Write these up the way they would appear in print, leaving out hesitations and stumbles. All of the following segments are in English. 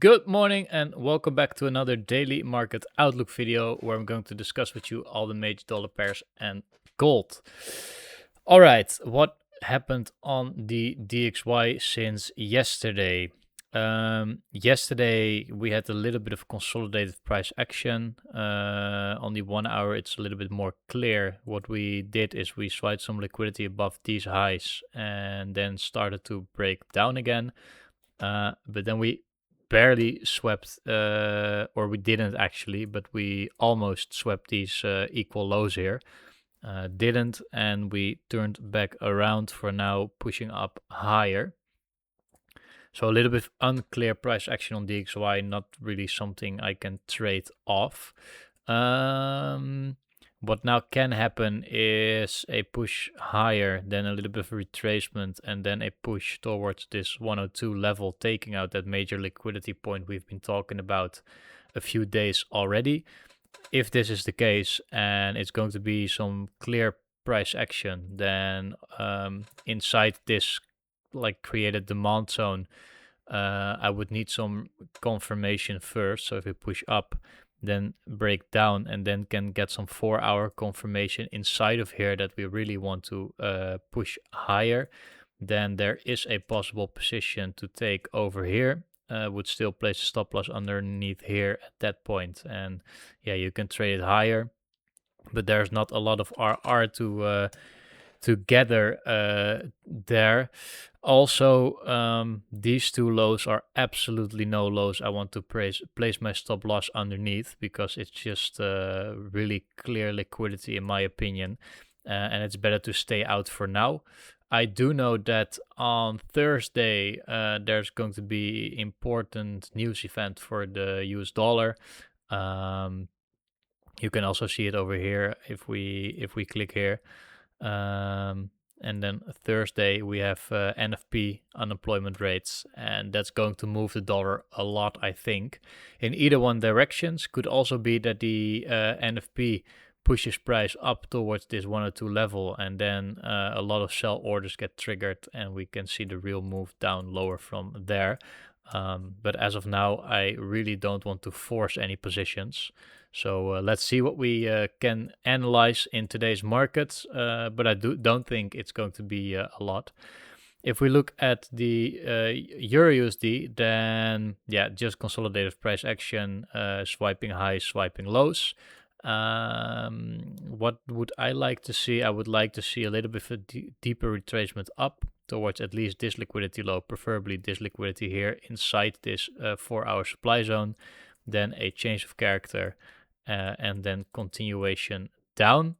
Good morning and welcome back to another daily market outlook video where I'm going to discuss with you all the major dollar pairs and gold. All right, what happened on the DXY since yesterday? Yesterday we had a little bit of consolidated price action. On the 1 hour it's a little bit more clear. What we did is we swiped some liquidity above these highs and then started to break down again. But then we barely swept, or we didn't actually, but we almost swept these equal lows here. Didn't, and we turned back around for now, pushing up higher. So a little bit unclear price action on DXY, not really something I can trade off. What now can happen is a push higher, then a little bit of retracement, and then a push towards this 102 level, taking out that major liquidity point we've been talking about a few days already. If this is the case and it's going to be some clear price action, then inside this created demand zone, I would need some confirmation first. So if we push up, then break down, and then can get some 4-hour confirmation inside of here that we really want to push higher, then there is a possible position to take over here. Would still place a stop loss underneath here at that point, and yeah, you can trade it higher, but there's not a lot of RR to gather there. Also, these two lows are absolutely no lows I want to place my stop loss underneath, because it's just really clear liquidity in my opinion, and it's better to stay out for now. I do know that on Thursday there's going to be important news event for the US dollar. You can also see it over here if we click here. And then Thursday we have NFP unemployment rates, and that's going to move the dollar a lot, I think, in either one directions. Could also be that the NFP pushes price up towards this 102 level, and then a lot of sell orders get triggered and we can see the real move down lower from there. But as of now, I really don't want to force any positions. So let's see what we can analyze in today's markets, but I don't think it's going to be a lot. If we look at the EURUSD, then yeah, just consolidated price action, swiping highs, swiping lows. What would I like to see? I would like to see a little bit of a deeper retracement up towards at least this liquidity low, preferably this liquidity here inside this 4-hour supply zone, then a change of character, and then continuation down.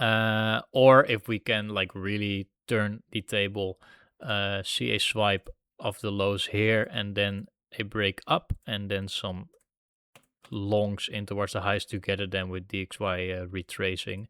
Or if we can really turn the table, see a swipe of the lows here and then a break up, and then some longs in towards the highs together then with DXY retracing,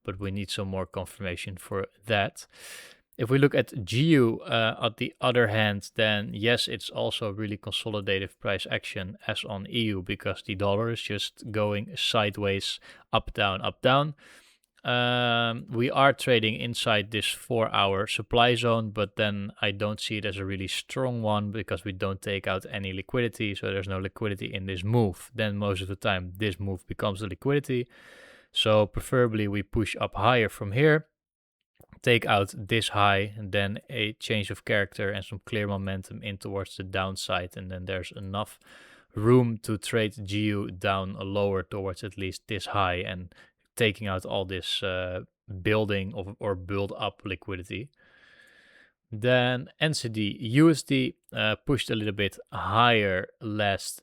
but we need some more confirmation for that. If we look at GU on the other hand, then yes, it's also really consolidative price action as on EU, because the dollar is just going sideways, up, down, up, down. We are trading inside this 4-hour supply zone, but then I don't see it as a really strong one because we don't take out any liquidity, so there's no liquidity in this move. Then most of the time this move becomes the liquidity, so preferably we push up higher from here, take out this high, and then a change of character and some clear momentum in towards the downside, and then there's enough room to trade GU down lower towards at least this high and taking out all this building or build up liquidity. Then NZDUSD pushed a little bit higher last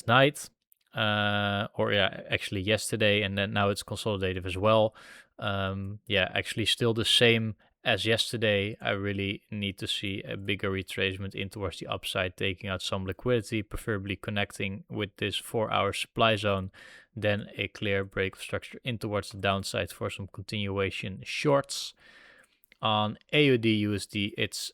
night, or yeah, actually yesterday, and then now it's consolidative as well. Yeah, actually still the same as yesterday. I really need to see a bigger retracement in towards the upside, taking out some liquidity, preferably connecting with this 4-hour supply zone, then a clear break of structure in towards the downside for some continuation shorts. On AUDUSD, it's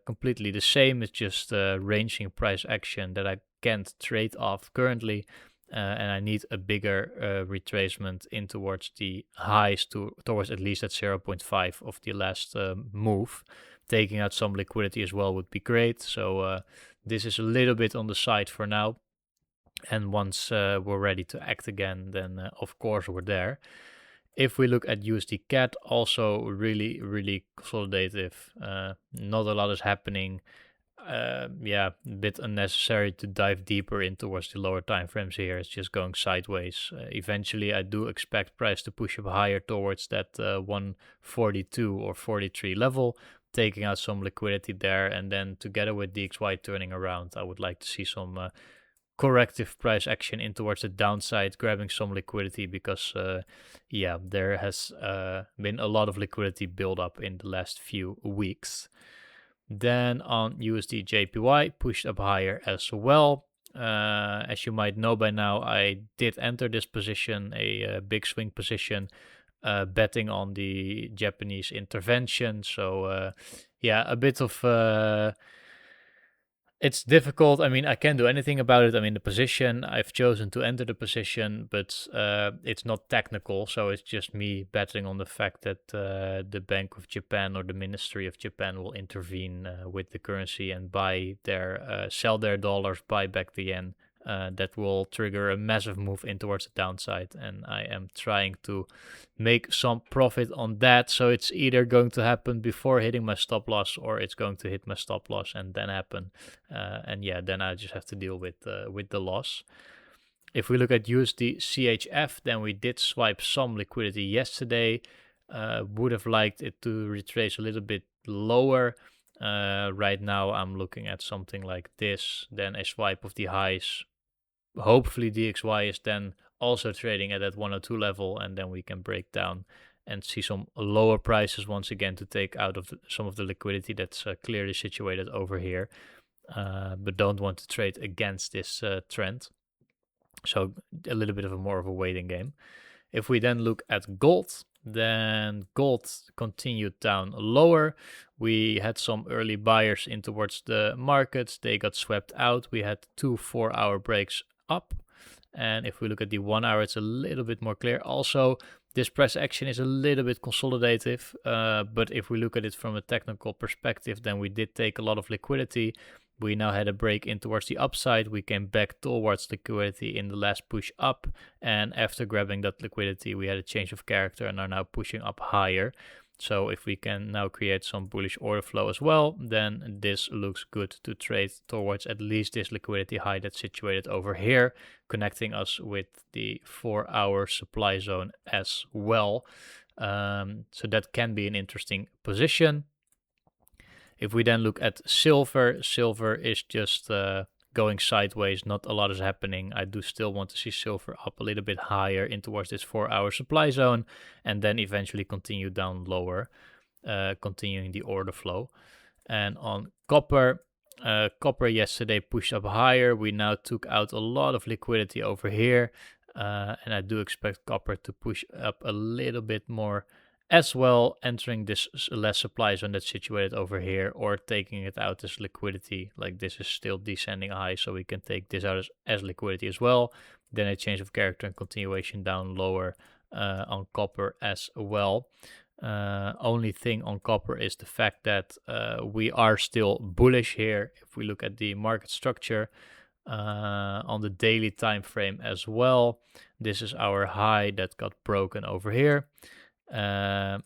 completely the same. It's just ranging price action that I can't trade off currently. And I need a bigger retracement in towards the highs towards at least at 0.5 of the last move taking out some liquidity as well would be great. So this is a little bit on the side for now. And once we're ready to act again, then of course we're there. If we look at USDCAD, also really consolidative. Not a lot is happening. Yeah, a bit unnecessary to dive deeper in towards the lower time frames here. It's just going sideways. Eventually, I do expect price to push up higher towards that 142 or 43 level, taking out some liquidity there. And then together with DXY turning around, I would like to see some corrective price action in towards the downside, grabbing some liquidity because yeah, there has been a lot of liquidity build up in the last few weeks. Then on USDJPY, pushed up higher as well. As you might know by now, I did enter this position, a big swing position, betting on the Japanese intervention. So yeah, a bit of it's difficult. I mean, I can't do anything about it. I mean, the position, I've chosen to enter the position, but it's not technical. So it's just me betting on the fact that the Bank of Japan or the Ministry of Japan will intervene with the currency and sell their dollars, buy back the yen. That will trigger a massive move in towards the downside, and I am trying to make some profit on that. So it's either going to happen before hitting my stop loss, or it's going to hit my stop loss and then happen. And yeah, then I just have to deal with the loss. If we look at USDCHF, then we did swipe some liquidity yesterday. Would have liked it to retrace a little bit lower. Right now I'm looking at something like this, then a swipe of the highs. Hopefully DXY is then also trading at that 102 level, and then we can break down and see some lower prices once again to take out of some of the liquidity that's clearly situated over here, but don't want to trade against this trend. So a little bit of more of a waiting game. If we then look at gold, then gold continued down lower. We had some early buyers in towards the markets. They got swept out. We had 2 4-hour breaks up. And if we look at the 1 hour, it's a little bit more clear. Also, this price action is a little bit consolidative. But if we look at it from a technical perspective, then we did take a lot of liquidity. We now had a break in towards the upside. We came back towards liquidity in the last push up. And after grabbing that liquidity, we had a change of character and are now pushing up higher. So if we can now create some bullish order flow as well, then this looks good to trade towards at least this liquidity high that's situated over here, connecting us with the 4-hour supply zone as well. So that can be an interesting position. If we then look at silver, silver is just going sideways. Not a lot is happening. I do still want to see silver up a little bit higher in towards this 4-hour supply zone, and then eventually continue down lower, continuing the order flow. And on copper, copper yesterday pushed up higher. We now took out a lot of liquidity over here, and I do expect copper to push up a little bit more as well, entering this less supply zone that's situated over here, or taking it out as liquidity. Like this is still descending high, so we can take this out as liquidity as well. Then a change of character and continuation down lower on copper as well. Only thing on copper is the fact that we are still bullish here. If we look at the market structure on the daily time frame as well, this is our high that got broken over here. And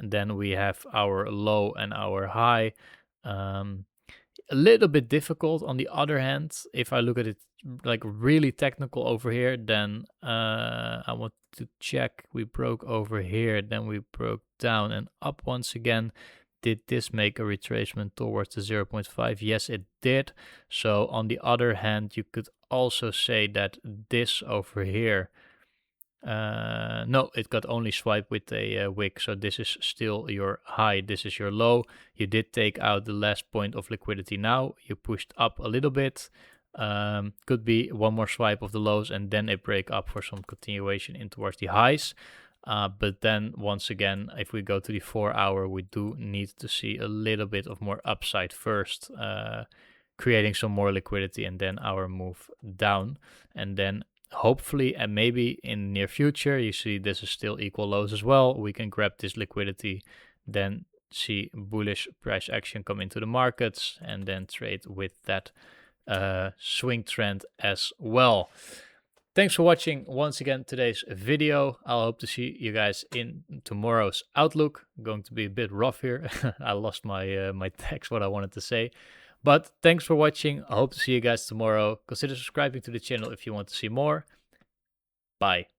then we have our low and our high. A little bit difficult. On the other hand, if I look at it like really technical over here, then I want to check. We broke over here, then we broke down and up once again. Did this make a retracement towards the 0.5? Yes, it did. So on the other hand, you could also say that this over here, no, it got only swiped with a wick, so this is still your high, this is your low. You did take out the last point of liquidity now. You pushed up a little bit. Could be one more swipe of the lows and then a break up for some continuation in towards the highs. But then once again, if we go to the 4-hour, we do need to see a little bit of more upside first, creating some more liquidity, and then our move down. And then hopefully, and maybe in the near future, you see this is still equal lows as well. We can grab this liquidity, then see bullish price action come into the markets and then trade with that swing trend as well. Thanks for watching once again today's video. I'll hope to see you guys in tomorrow's outlook. Going to be a bit rough here. I lost my my text, what I wanted to say. But thanks for watching. I hope to see you guys tomorrow. Consider subscribing to the channel if you want to see more. Bye.